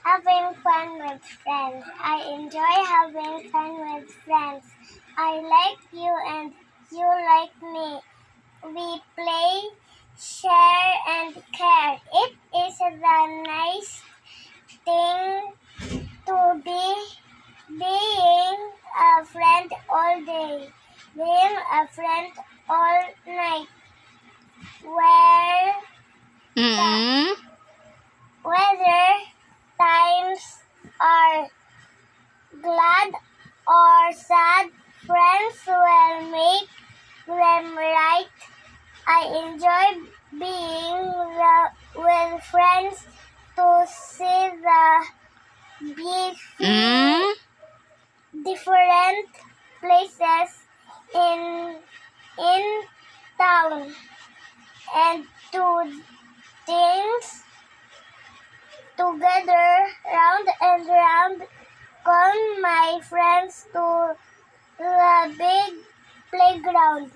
Having fun with friends. I enjoy having fun with friends. I like you and you like me. We play, share, and care. It is the nice thing to be being a friend all day, being a friend all night. Where Mm-mm. whether times are glad or sad, friends will make them right. I enjoy being with friends to see the Mm. different places in in town and do things together round and round. Call my friends to the big playground.